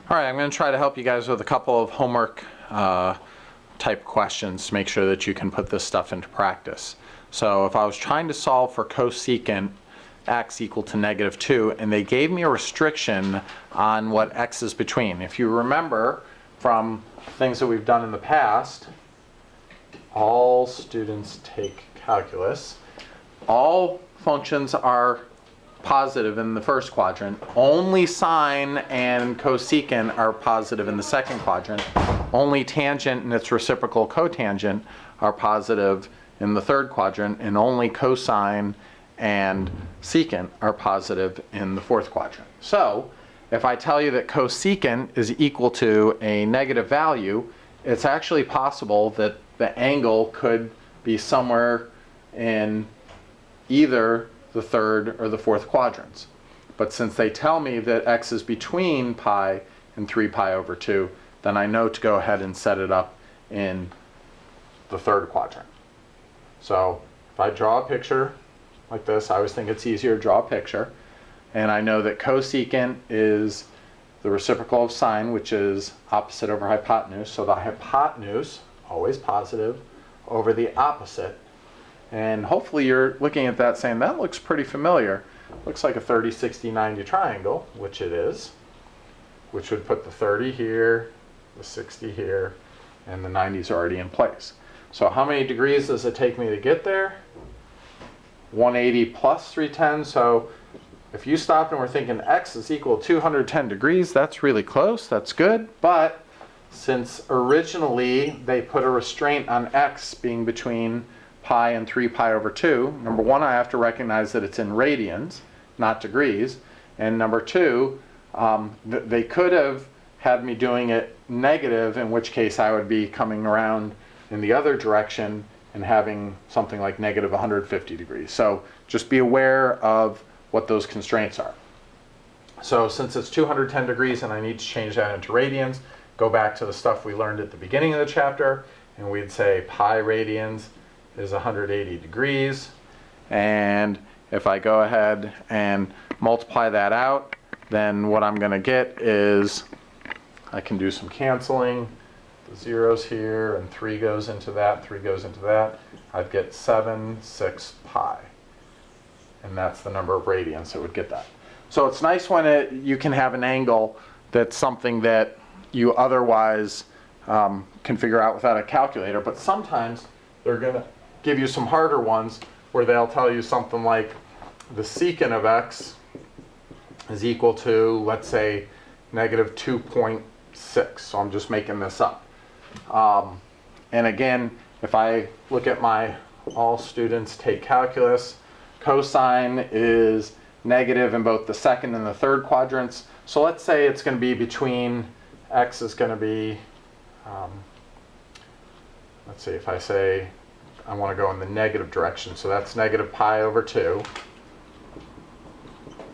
All right, I'm going to try to help you guys with a couple of homework type questions to make sure that you can put this stuff into practice. So if I was trying to solve for cosecant x equal to -2, and they gave me a restriction on what x is between. If you remember from things that we've done in the past, all students take calculus. All functions are positive in the first quadrant. Only sine and cosecant are positive in the second quadrant. Only tangent and its reciprocal cotangent are positive in the third quadrant, and only cosine and secant are positive in the fourth quadrant. So if I tell you that cosecant is equal to a negative value, it's actually possible that the angle could be somewhere in either the third or the fourth quadrants. But since they tell me that x is between pi and 3 pi over 2, then I know to go ahead and set it up in the third quadrant. So if I draw a picture like this, I always think it's easier to draw a picture, and I know that cosecant is the reciprocal of sine, which is opposite over hypotenuse. So the hypotenuse, always positive, over the opposite. And hopefully you're looking at that saying, that looks pretty familiar. Looks like a 30, 60, 90 triangle, which it is, which would put the 30 here, the 60 here, and the 90 is already in place. So how many degrees does it take me to get there? 180 plus 310. So if you stopped and were thinking x is equal to 210 degrees, that's really close, that's good. But since originally they put a restraint on x being between pi and 3 pi over 2, number one, I have to recognize that it's in radians, not degrees. And number two, they could have had me doing it negative, in which case I would be coming around in the other direction and having something like negative 150 degrees. So just be aware of what those constraints are. So since it's 210 degrees and I need to change that into radians, go back to the stuff we learned at the beginning of the chapter, and we'd say pi radians is 180 degrees. And if I go ahead and multiply that out, then what I'm going to get is, I can do some canceling. The zeros here, and 3 goes into that, 3 goes into that. I'd get 7, 6 pi. And that's the number of radians that would get that. So it's nice when you can have an angle that's something that you otherwise can figure out without a calculator, but sometimes they're going to give you some harder ones where they'll tell you something like the secant of x is equal to, let's say, negative 2.6. So I'm just making this up. And again, if I look at my all students take calculus, cosine is negative in both the second and the third quadrants. So let's say it's going to be between, x is going to be, let's see, if I say I want to go in the negative direction, so that's negative pi over 2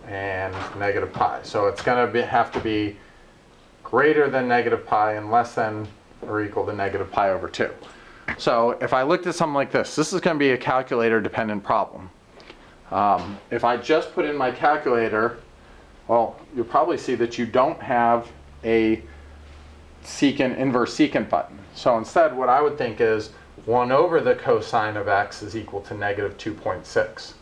and negative pi. So it's going to have to be greater than negative pi and less than or equal to negative pi over 2. So if I looked at something like this is going to be a calculator dependent problem. If I just put in my calculator, well, you'll probably see that you don't have a secant, inverse secant button. So instead what I would think is 1 over the cosine of x is equal to negative 2.6.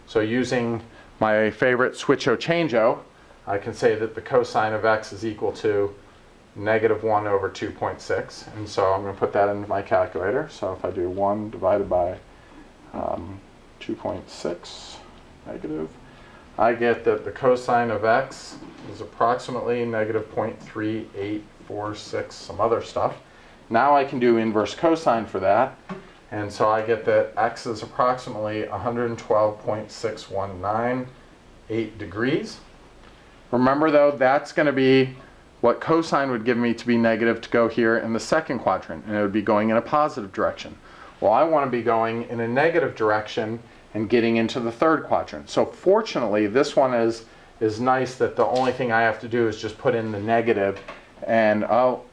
So using my favorite switcho changeo, I can say that the cosine of x is equal to negative 1 over 2.6. And so I'm going to put that into my calculator. So if I do 1 divided by 2.6 negative, I get that the cosine of x is approximately negative 0.3846, some other stuff. Now I can do inverse cosine for that. And so I get that x is approximately 112.6198 degrees. Remember though, that's going to be what cosine would give me to be negative to go here in the second quadrant, and it would be going in a positive direction. Well, I want to be going in a negative direction and getting into the third quadrant. So fortunately, this one is nice that the only thing I have to do is just put in the negative. And oh,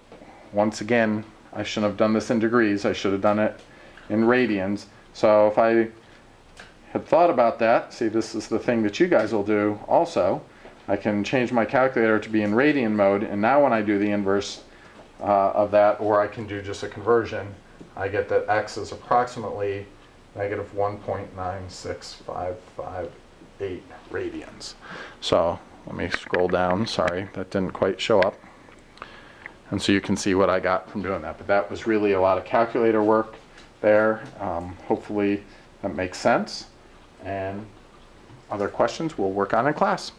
once again, I shouldn't have done this in degrees. I should have done it in radians. So if I had thought about that, see, this is the thing that you guys will do also. I can change my calculator to be in radian mode, and now when I do the inverse of that, or I can do just a conversion, I get that x is approximately negative 1.96558 radians. So let me scroll down. Sorry, that didn't quite show up. And so you can see what I got from doing that. But that was really a lot of calculator work there. Hopefully that makes sense. And other questions we'll work on in class.